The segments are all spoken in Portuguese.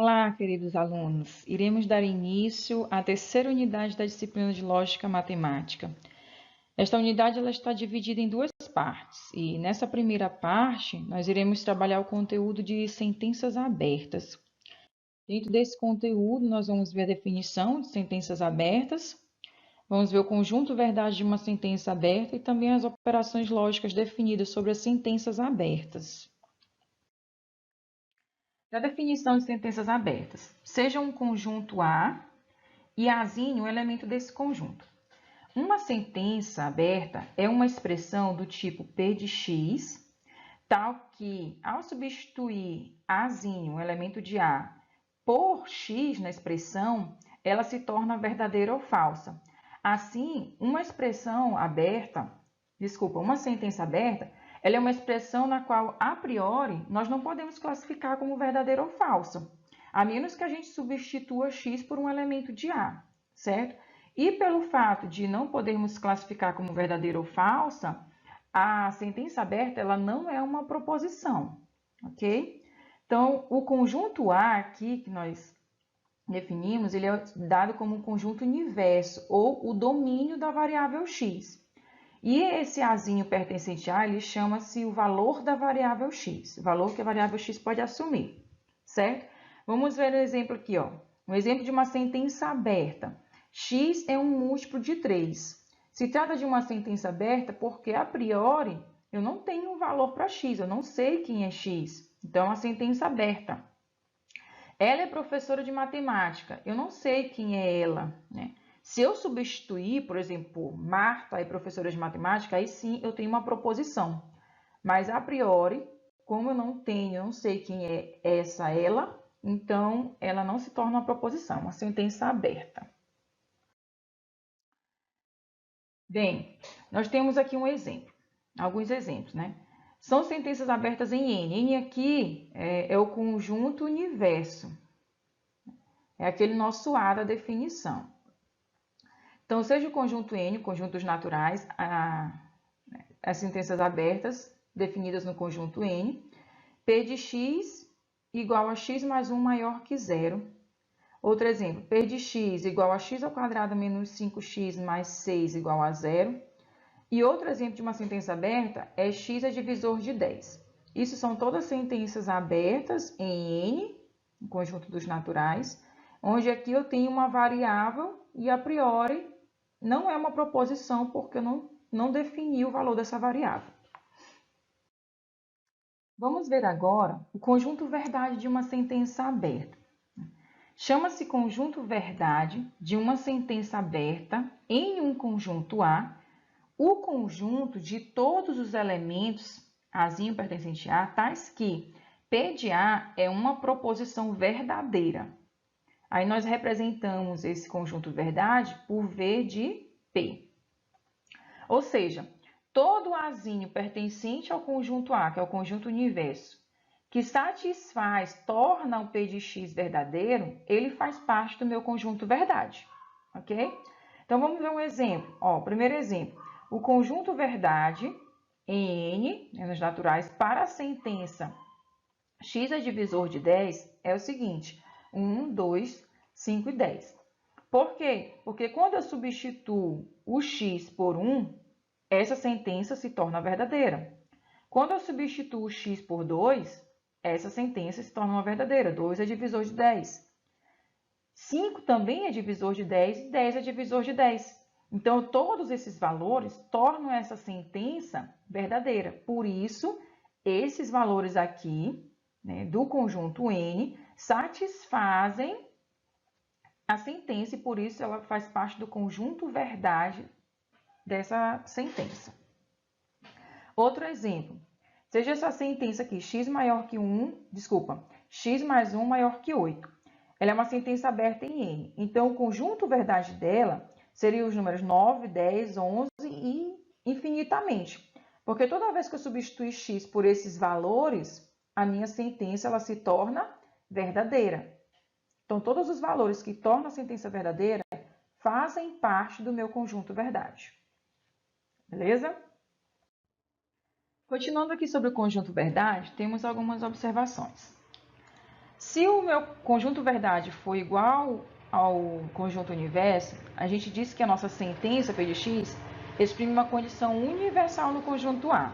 Olá, queridos alunos. Iremos dar início à terceira unidade da disciplina de Lógica Matemática. Esta unidade ela está dividida em duas partes, e nessa primeira parte nós iremos trabalhar o conteúdo de sentenças abertas. Dentro desse conteúdo, nós vamos ver a definição de sentenças abertas, vamos ver o conjunto verdade de uma sentença aberta e também as operações lógicas definidas sobre as sentenças abertas. Da definição de sentenças abertas, seja um conjunto A e Azinho o elemento desse conjunto. Uma sentença aberta é uma expressão do tipo P de x, tal que, ao substituir Azinho, o elemento de A, por x na expressão, ela se torna verdadeira ou falsa. Assim, uma sentença aberta, ela é uma expressão na qual, a priori, nós não podemos classificar como verdadeira ou falsa, a menos que a gente substitua x por um elemento de A, certo? E pelo fato de não podermos classificar como verdadeira ou falsa, a sentença aberta ela não é uma proposição, ok? Então, o conjunto A aqui que nós definimos, ele é dado como um conjunto universo ou o domínio da variável x. E esse Azinho pertencente a, ele chama-se o valor da variável x, o valor que a variável x pode assumir, certo? Vamos ver o exemplo aqui, ó. Um exemplo de uma sentença aberta. X é um múltiplo de 3. Se trata de uma sentença aberta porque, a priori, eu não tenho um valor para x, eu não sei quem é x. Então, é uma sentença aberta. Ela é professora de matemática, eu não sei quem é ela, né? Se eu substituir, por exemplo, Marta é professora de matemática, aí sim eu tenho uma proposição. Mas, a priori, como eu não sei quem é ela, então ela não se torna uma proposição, uma sentença aberta. Bem, nós temos aqui um exemplo, alguns exemplos, né? São sentenças abertas em N. N aqui é o conjunto universo. É aquele nosso A da definição. Então, seja o conjunto N, conjuntos naturais, as sentenças abertas definidas no conjunto N, P de x igual a x mais 1 maior que zero. Outro exemplo, P de x igual a x ao quadrado menos 5x mais 6 igual a zero. E outro exemplo de uma sentença aberta é x é divisor de 10. Isso são todas sentenças abertas em N, no conjunto dos naturais, onde aqui eu tenho uma variável e, a priori, não é uma proposição porque eu não defini o valor dessa variável. Vamos ver agora o conjunto verdade de uma sentença aberta. Chama-se conjunto verdade de uma sentença aberta em um conjunto A, o conjunto de todos os elementos Azinho pertencente a, tais que P de A é uma proposição verdadeira. Aí nós representamos esse conjunto verdade por V de P. Ou seja, todo Azinho pertencente ao conjunto A, que é o conjunto universo, que torna o P de x verdadeiro, ele faz parte do meu conjunto verdade, ok? Então, vamos ver um exemplo. Ó, primeiro exemplo, o conjunto verdade em N, nos naturais, para a sentença x é divisor de 10, é o seguinte, 1, 2, 5 e 10. Por quê? Porque quando eu substituo o x por 1, essa sentença se torna verdadeira. Quando eu substituo o x por 2, essa sentença se torna uma verdadeira. 2 é divisor de 10. 5 também é divisor de 10 e 10 é divisor de 10. Então, todos esses valores tornam essa sentença verdadeira. Por isso, esses valores aqui, né, do conjunto N, satisfazem a sentença e, por isso, ela faz parte do conjunto verdade dessa sentença. Outro exemplo. Seja essa sentença aqui, x mais 1 maior que 8. Ela é uma sentença aberta em N. Então, o conjunto verdade dela seria os números 9, 10, 11 e infinitamente. Porque toda vez que eu substituir x por esses valores, a minha sentença ela se torna verdadeira. Então, todos os valores que tornam a sentença verdadeira fazem parte do meu conjunto verdade. Beleza? Continuando aqui sobre o conjunto verdade, temos algumas observações. Se o meu conjunto verdade for igual ao conjunto universo, a gente diz que a nossa sentença P de x exprime uma condição universal no conjunto A.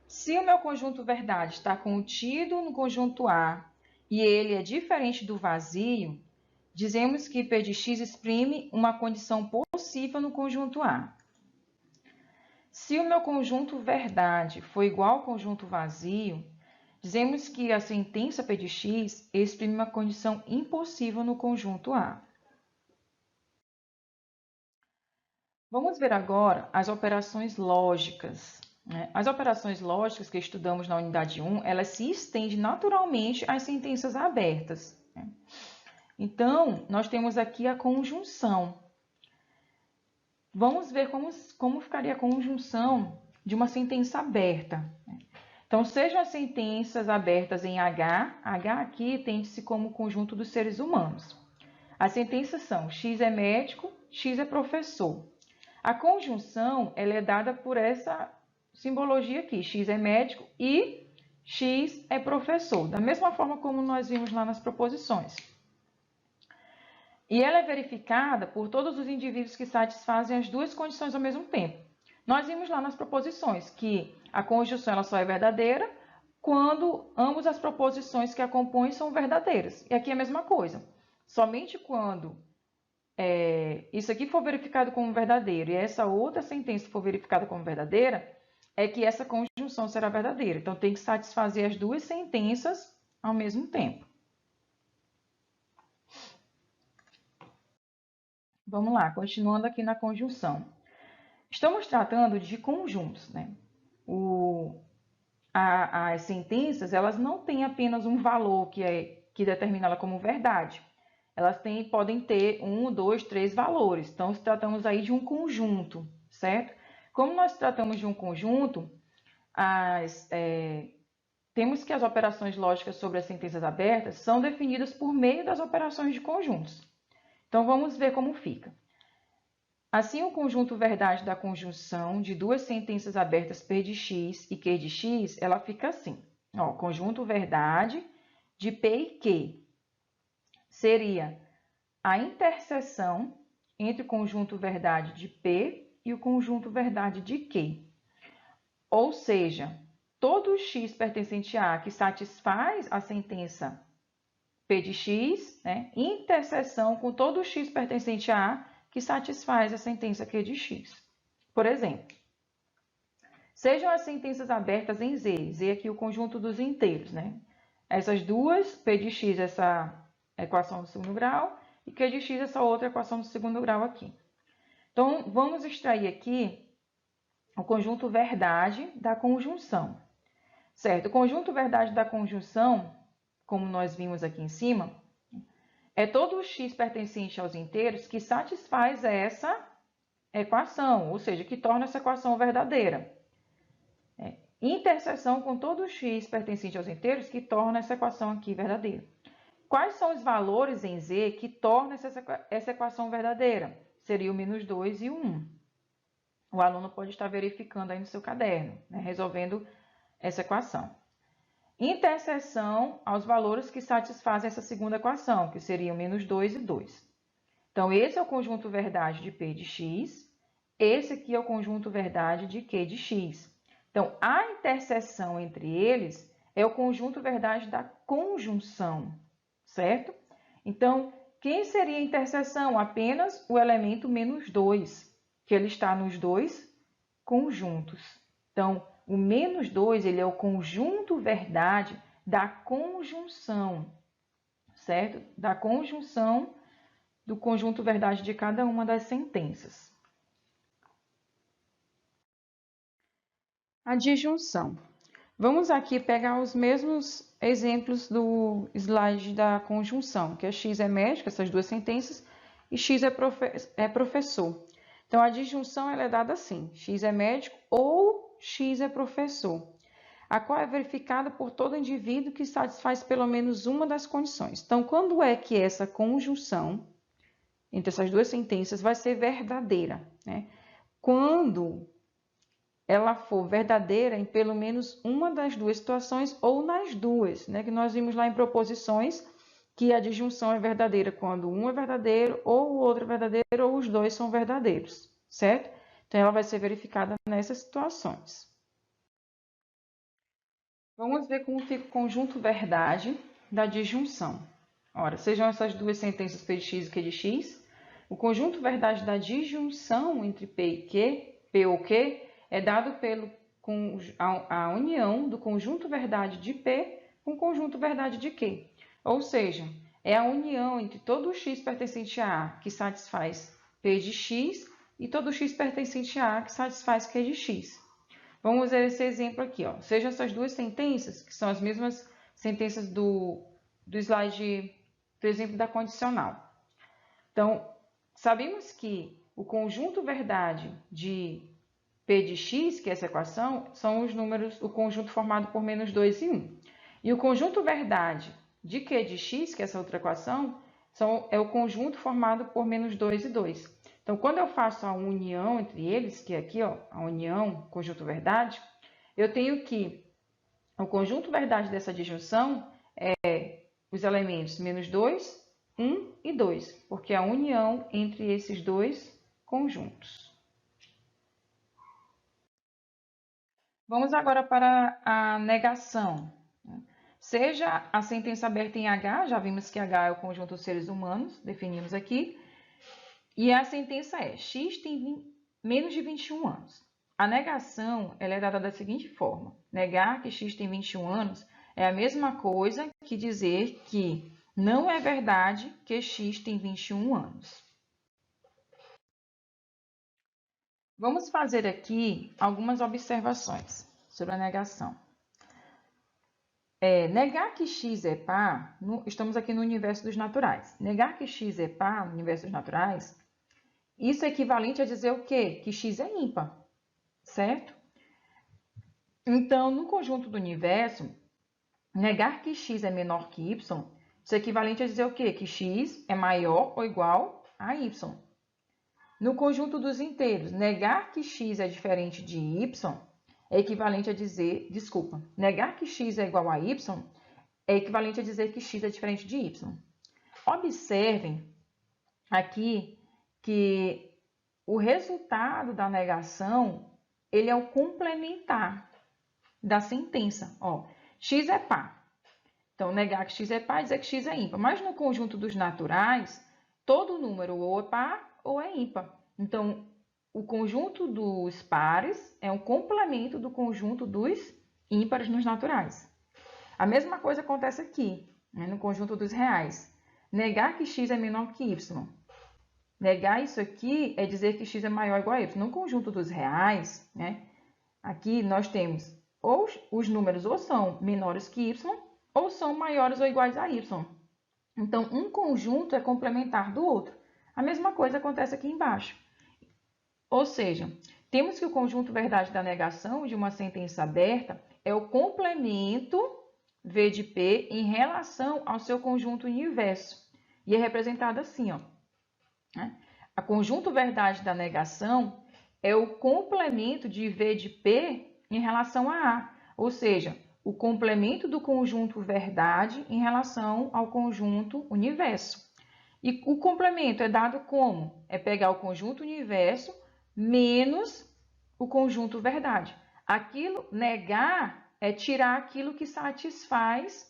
Se o meu conjunto verdade está contido no conjunto A e ele é diferente do vazio, dizemos que P de x exprime uma condição possível no conjunto A. Se o meu conjunto verdade for igual ao conjunto vazio, dizemos que a sentença P de x exprime uma condição impossível no conjunto A. Vamos ver agora as operações lógicas. As operações lógicas que estudamos na unidade 1, elas se estendem naturalmente às sentenças abertas. Então, nós temos aqui a conjunção. Vamos ver como ficaria a conjunção de uma sentença aberta. Então, sejam as sentenças abertas em H aqui entende-se como conjunto dos seres humanos. As sentenças são X é médico, X é professor. A conjunção ela é dada por essa simbologia aqui, X é médico e X é professor, da mesma forma como nós vimos lá nas proposições. E ela é verificada por todos os indivíduos que satisfazem as duas condições ao mesmo tempo. Nós vimos lá nas proposições que a conjunção ela só é verdadeira quando ambas as proposições que a compõem são verdadeiras. E aqui é a mesma coisa. Somente quando isso aqui for verificado como verdadeiro e essa outra sentença for verificada como verdadeira, é que essa conjunção será verdadeira. Então, tem que satisfazer as duas sentenças ao mesmo tempo. Vamos lá, continuando aqui na conjunção. Estamos tratando de conjuntos, né? As sentenças, elas não têm apenas um valor que determina ela como verdade. Elas podem ter 1, 2, 3 valores. Então, tratamos aí de um conjunto, certo? Como nós tratamos de um conjunto, temos que as operações lógicas sobre as sentenças abertas são definidas por meio das operações de conjuntos. Então, vamos ver como fica. Assim, o conjunto verdade da conjunção de duas sentenças abertas P de x e Q de x, ela fica assim. Ó, conjunto verdade de P e Q seria a interseção entre o conjunto verdade de P e o conjunto verdade de Q. Ou seja, todo x pertencente a que satisfaz a sentença P de x, né, interseção com todo x pertencente a que satisfaz a sentença Q de x. Por exemplo, sejam as sentenças abertas em Z, Z aqui o conjunto dos inteiros, né? Essas duas, P de x, essa equação do segundo grau, e Q de x, essa outra equação do segundo grau aqui. Então, vamos extrair aqui o conjunto verdade da conjunção. Certo? O conjunto verdade da conjunção, como nós vimos aqui em cima, é todo o x pertencente aos inteiros que satisfaz essa equação, ou seja, que torna essa equação verdadeira. Interseção com todo o x pertencente aos inteiros que torna essa equação aqui verdadeira. Quais são os valores em Z que tornam essa equação verdadeira? Seria o -2 e o 1. O aluno pode estar verificando aí no seu caderno, né, resolvendo essa equação. Interseção aos valores que satisfazem essa segunda equação, que seriam -2 e 2. Então, esse é o conjunto verdade de P de x, esse aqui é o conjunto verdade de Q de x. Então, a interseção entre eles é o conjunto verdade da conjunção, certo? Então, quem seria a interseção? Apenas o elemento -2, que ele está nos dois conjuntos. Então, o -2 ele é o conjunto verdade da conjunção, certo? Da conjunção do conjunto verdade de cada uma das sentenças. A disjunção. Vamos aqui pegar os mesmos exemplos do slide da conjunção, que é x é médico, essas duas sentenças, e x é professor. Então, a disjunção ela é dada assim, x é médico ou x é professor, a qual é verificada por todo indivíduo que satisfaz pelo menos uma das condições. Então, quando é que essa conjunção entre essas duas sentenças vai ser verdadeira, né? Quando ela for verdadeira em pelo menos uma das duas situações ou nas duas, né? Que nós vimos lá em proposições que a disjunção é verdadeira quando um é verdadeiro, ou o outro é verdadeiro, ou os dois são verdadeiros, certo? Então, ela vai ser verificada nessas situações. Vamos ver como fica o conjunto verdade da disjunção. Ora, sejam essas duas sentenças P de x e Q de x, o conjunto verdade da disjunção entre P e Q, P ou Q, é dado pela a união do conjunto verdade de P com o conjunto verdade de Q. Ou seja, é a união entre todo o x pertencente a A que satisfaz P de x e todo o x pertencente a A que satisfaz Q de x. Vamos ver esse exemplo aqui, ó. Sejam essas duas sentenças, que são as mesmas sentenças do slide, do exemplo da condicional. Então, sabemos que o conjunto verdade de P de x, que é essa equação, são os números, o conjunto formado por menos 2 e 1. E o conjunto verdade de Q de x, que é essa outra equação, é o conjunto formado por menos 2 e 2. Então, quando eu faço a união entre eles, que é aqui, ó, a união, conjunto verdade, eu tenho que o conjunto verdade dessa disjunção é os elementos menos 2, 1 e 2, porque é a união entre esses dois conjuntos. Vamos agora para a negação. Seja a sentença aberta em H, já vimos que H é o conjunto dos seres humanos, definimos aqui, e a sentença é x tem menos de 21 anos. A negação ela é dada da seguinte forma: negar que x tem 21 anos é a mesma coisa que dizer que não é verdade que x tem 21 anos. Vamos fazer aqui algumas observações sobre a negação. Negar que x é par, estamos aqui no universo dos naturais. Negar que x é par no universo dos naturais, isso é equivalente a dizer o quê? Que x é ímpar, certo? Então, no conjunto do universo, negar que x é menor que y, isso é equivalente a dizer o quê? Que x é maior ou igual a y. No conjunto dos inteiros, negar que x é diferente de y é equivalente a dizer, negar que x é igual a y é equivalente a dizer que x é diferente de y. Observem aqui que o resultado da negação, ele é o complementar da sentença. Ó, x é par. Então, negar que x é par é dizer que x é ímpar. Mas no conjunto dos naturais, todo número ou é par ou é ímpar. Então, o conjunto dos pares é um complemento do conjunto dos ímpares nos naturais. A mesma coisa acontece aqui, né, no conjunto dos reais. Negar que x é menor que y. Negar isso aqui é dizer que x é maior ou igual a y. No conjunto dos reais, né, aqui nós temos ou os números ou são menores que y ou são maiores ou iguais a y. Então, um conjunto é complementar do outro. A mesma coisa acontece aqui embaixo. Ou seja, temos que o conjunto verdade da negação de uma sentença aberta é o complemento V de P em relação ao seu conjunto universo. E é representado assim, ó. A conjunto verdade da negação é o complemento de V de P em relação a A, ou seja, o complemento do conjunto verdade em relação ao conjunto universo. E o complemento é dado como? É pegar o conjunto universo menos o conjunto verdade. Negar é tirar aquilo que satisfaz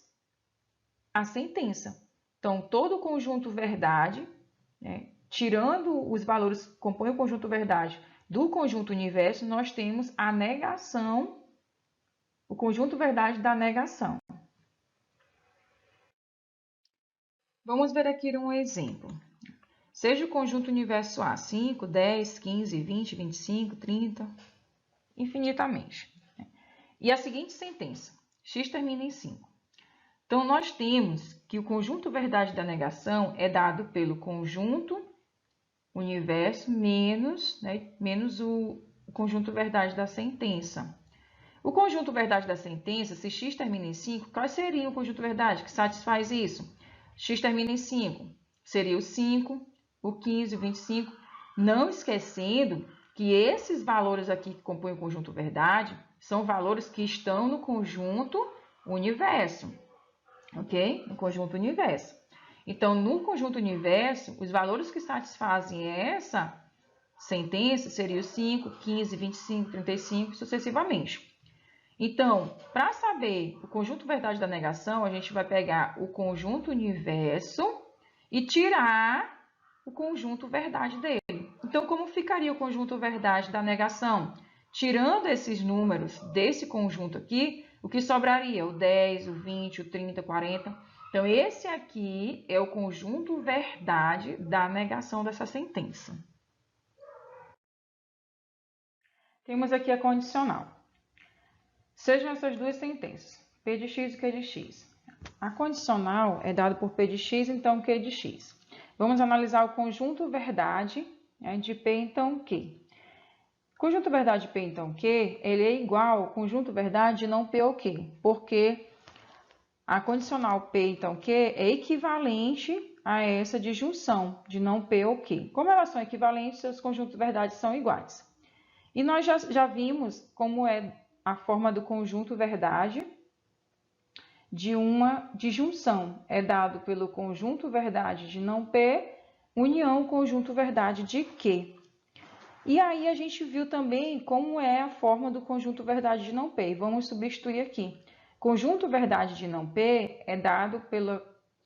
a sentença. Então, todo o conjunto verdade, né, tirando os valores que compõem o conjunto verdade do conjunto universo, nós temos a negação, o conjunto verdade da negação. Vamos ver aqui um exemplo. Seja o conjunto universo A 5, 10, 15, 20, 25, 30, infinitamente. E a seguinte sentença: x termina em 5. Então, nós temos que o conjunto verdade da negação é dado pelo conjunto universo menos o conjunto verdade da sentença. O conjunto verdade da sentença, se x termina em 5, qual seria o conjunto verdade que satisfaz isso? X termina em 5, seria o 5, o 15, o 25, não esquecendo que esses valores aqui que compõem o conjunto verdade são valores que estão no conjunto universo, ok? No conjunto universo. Então, no conjunto universo, os valores que satisfazem essa sentença seriam 5, 15, 25, 35, sucessivamente. Então, para saber o conjunto verdade da negação, a gente vai pegar o conjunto universo e tirar o conjunto verdade dele. Então, como ficaria o conjunto verdade da negação? Tirando esses números desse conjunto aqui, o que sobraria? O 10, o 20, o 30, o 40. Então, esse aqui é o conjunto verdade da negação dessa sentença. Temos aqui a condicional. Sejam essas duas sentenças, P de x e Q de x. A condicional é dada por P de x, então Q de x. Vamos analisar o conjunto verdade, né, de P, então Q. Conjunto verdade de P, então Q, ele é igual ao conjunto verdade de não P ou Q, porque a condicional P, então Q, é equivalente a essa de junção de não P ou Q. Como elas são equivalentes, seus conjuntos verdade são iguais. E nós já vimos como é a forma do conjunto verdade de junção. É dado pelo conjunto verdade de não P, união conjunto verdade de Q. E aí a gente viu também como é a forma do conjunto verdade de não P. Vamos substituir aqui. Conjunto verdade de não P é dado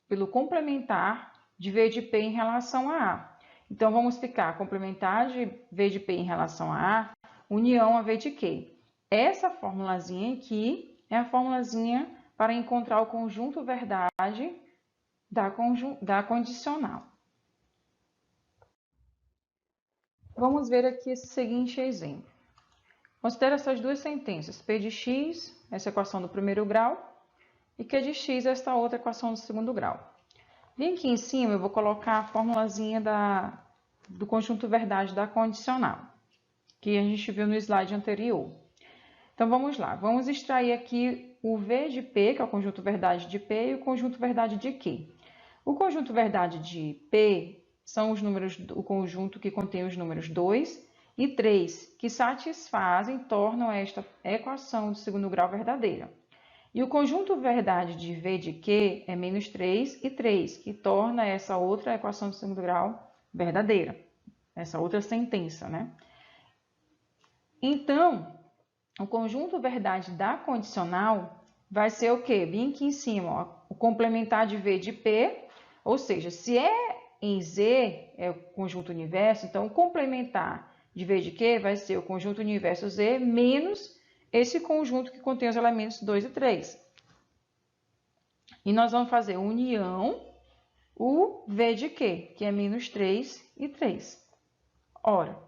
pelo complementar de V de P em relação a A. Então, vamos ficar complementar de V de P em relação a A, união a V de Q. Essa formulazinha aqui é a formulazinha para encontrar o conjunto verdade da condicional. Vamos ver aqui esse seguinte exemplo. Considera essas duas sentenças, P de x, essa equação do primeiro grau, e Q de x, esta outra equação do segundo grau. Vem aqui em cima, eu vou colocar a formulazinha do conjunto verdade da condicional, que a gente viu no slide anterior. Então, vamos lá. Vamos extrair aqui o V de P, que é o conjunto verdade de P, e o conjunto verdade de Q. O conjunto verdade de P são os números, o conjunto que contém os números 2 e 3, que satisfazem, tornam esta equação do segundo grau verdadeira. E o conjunto verdade de V de Q é menos 3 e 3, que torna essa outra equação do segundo grau verdadeira. Essa outra sentença, né? Então, o conjunto verdade da condicional vai ser o quê? Bem aqui em cima, ó, o complementar de V de P, ou seja, se é em Z, é o conjunto universo, então o complementar de V de Q vai ser o conjunto universo Z menos esse conjunto que contém os elementos 2 e 3. E nós vamos fazer união o V de Q, que é menos 3 e 3. Ora,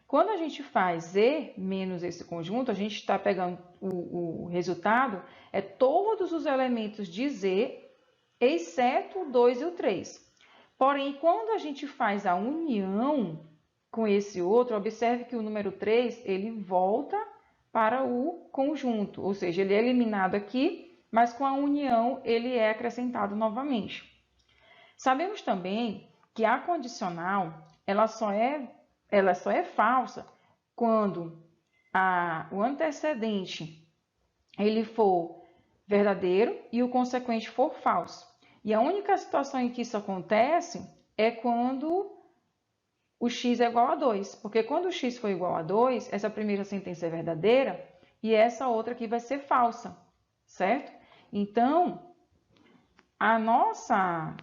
quando a gente faz Z menos esse conjunto, a gente está pegando o resultado, é todos os elementos de Z, exceto o 2 e o 3. Porém, quando a gente faz a união com esse outro, observe que o número 3, ele volta para o conjunto, ou seja, ele é eliminado aqui, mas com a união ele é acrescentado novamente. Sabemos também que a condicional, ela só é falsa quando o antecedente ele for verdadeiro e o consequente for falso. E a única situação em que isso acontece é quando o x é igual a 2, porque quando o x for igual a 2, essa primeira sentença é verdadeira e essa outra aqui vai ser falsa, certo? Então, a nossa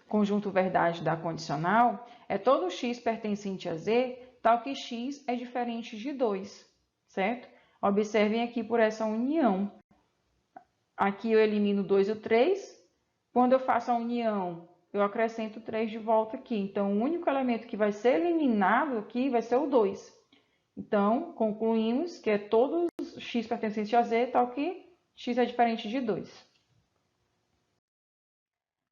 conjunto verdade da condicional é todo x pertencente a z, tal que x é diferente de 2, certo? Observem aqui por essa união. Aqui eu elimino 2 e o 3. Quando eu faço a união, eu acrescento 3 de volta aqui. Então, o único elemento que vai ser eliminado aqui vai ser o 2. Então, concluímos que é todos x pertencente a z, tal que x é diferente de 2.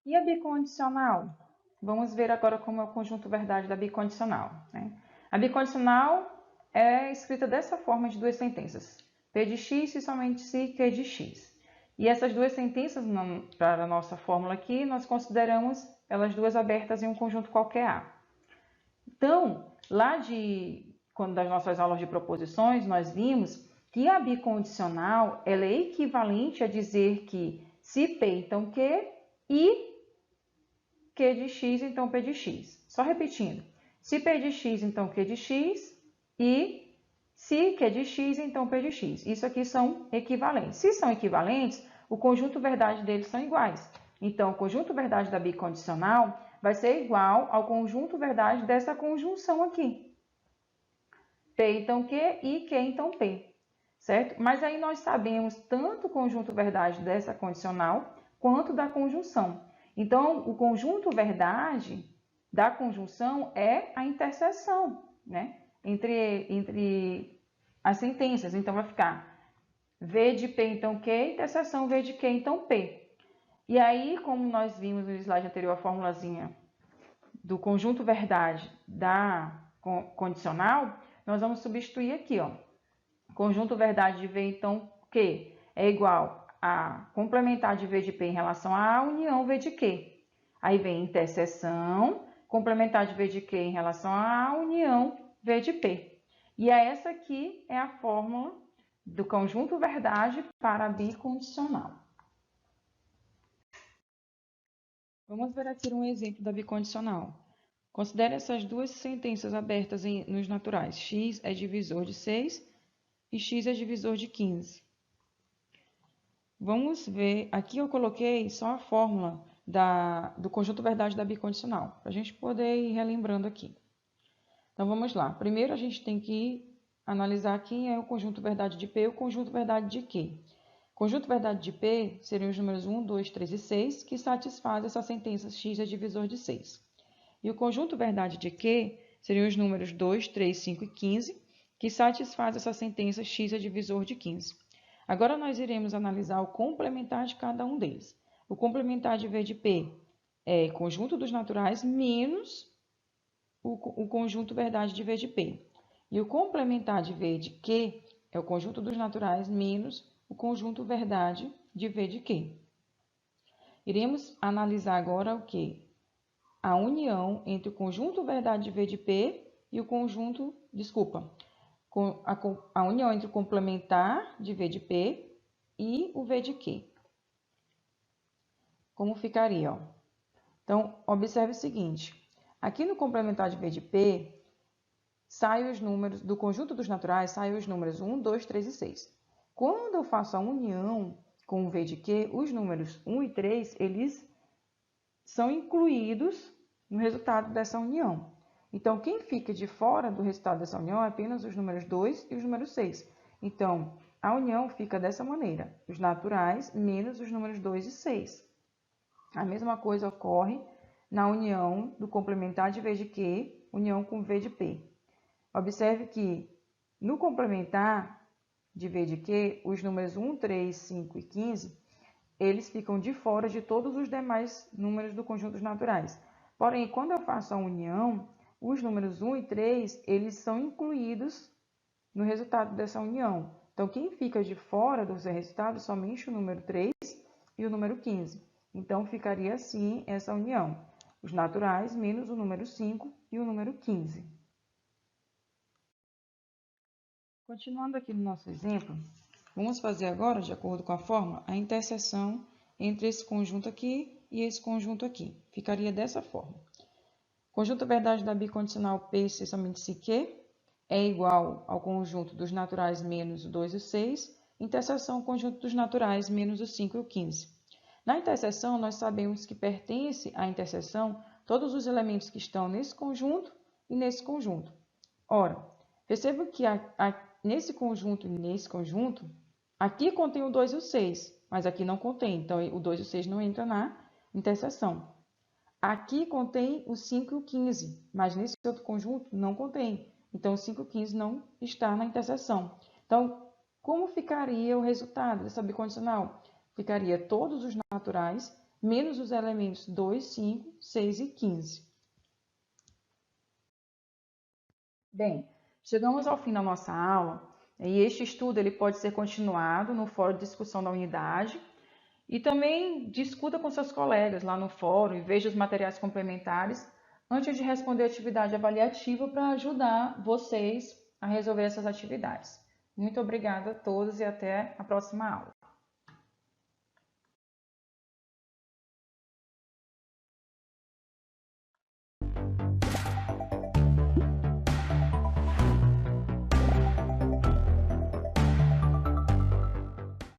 E a bicondicional? Vamos ver agora como é o conjunto verdade da bicondicional, né? A bicondicional é escrita dessa forma de duas sentenças. P de x se somente se Q de x. E essas duas sentenças, para a nossa fórmula aqui, nós consideramos elas duas abertas em um conjunto qualquer A. Então, quando das nossas aulas de proposições, nós vimos que a bicondicional ela é equivalente a dizer que se P, então Q, e Q de X, então P de X. Só repetindo. Se P de X, então Q de X, e se Q de X, então P de X. Isso aqui são equivalentes. Se são equivalentes, o conjunto verdade deles são iguais. Então, o conjunto verdade da bicondicional vai ser igual ao conjunto verdade dessa conjunção aqui. P, então Q, e Q, então P. Certo? Mas aí nós sabemos tanto o conjunto verdade dessa condicional quanto da conjunção. Então, o conjunto verdade da conjunção é a interseção, né? entre as sentenças. Então, vai ficar V de P, então Q, interseção V de Q, então P. E aí, como nós vimos no slide anterior, a formulazinha do conjunto verdade da condicional, nós vamos substituir aqui, ó. Conjunto verdade de V, então, Q é igual a complementar de V de P em relação à união V de Q. Aí vem interseção, complementar de V de Q em relação à união V de P. E essa aqui é a fórmula do conjunto verdade para a bicondicional. Vamos ver aqui um exemplo da bicondicional. Considere essas duas sentenças abertas nos naturais. X é divisor de 6 e x é divisor de 15. Vamos ver, aqui eu coloquei só a fórmula do conjunto verdade da bicondicional, para a gente poder ir relembrando aqui. Então vamos lá. Primeiro a gente tem que analisar quem é o conjunto verdade de P e o conjunto verdade de Q. Conjunto verdade de P seriam os números 1, 2, 3 e 6, que satisfazem essa sentença x é divisor de 6. E o conjunto verdade de Q seriam os números 2, 3, 5 e 15, que satisfaz essa sentença x é divisor de 15. Agora nós iremos analisar o complementar de cada um deles. O complementar de V de P é conjunto dos naturais menos o conjunto verdade de V de P. E o complementar de V de Q é o conjunto dos naturais menos o conjunto verdade de V de Q. Iremos analisar agora o que? A união entre o conjunto verdade de V de P e o conjunto, a união entre o complementar de V de P e o V de Q. Como ficaria? Ó? Então, observe o seguinte. Aqui no complementar de V de P, saem os números, do conjunto dos naturais, saem os números 1, 2, 3 e 6. Quando eu faço a união com o V de Q, os números 1 e 3, eles são incluídos no resultado dessa união. Então, quem fica de fora do resultado dessa união é apenas os números 2 e os números 6. Então, a união fica dessa maneira, os naturais menos os números 2 e 6. A mesma coisa ocorre na união do complementar de V de Q, união com V de P. Observe que no complementar de V de Q, os números 1, 3, 5 e 15, eles ficam de fora de todos os demais números do conjunto dos naturais. Porém, quando eu faço a união, os números 1 e 3, eles são incluídos no resultado dessa união. Então, quem fica de fora do seu resultado somente o número 3 e o número 15. Então, ficaria assim essa união. Os naturais menos o número 5 e o número 15. Continuando aqui no nosso exemplo, vamos fazer agora, de acordo com a fórmula, a interseção entre esse conjunto aqui e esse conjunto aqui. Ficaria dessa forma. Conjunto verdade da bicondicional P, somente se Q, é igual ao conjunto dos naturais menos o 2 e o 6, interseção conjunto dos naturais menos o 5 e o 15. Na interseção, nós sabemos que pertence à interseção todos os elementos que estão nesse conjunto e nesse conjunto. Ora, perceba que nesse conjunto e nesse conjunto, aqui contém o 2 e o 6, mas aqui não contém, então o 2 e o 6 não entram na interseção. Aqui contém o 5 e o 15, mas nesse outro conjunto não contém, então o 5 e o 15 não está na interseção. Então, como ficaria o resultado dessa bicondicional? Ficaria todos os naturais, menos os elementos 2, 5, 6 e 15. Bem, chegamos ao fim da nossa aula e este estudo ele pode ser continuado no fórum de discussão da unidade e também discuta com seus colegas lá no fórum e veja os materiais complementares antes de responder a atividade avaliativa para ajudar vocês a resolver essas atividades. Muito obrigada a todos e até a próxima aula.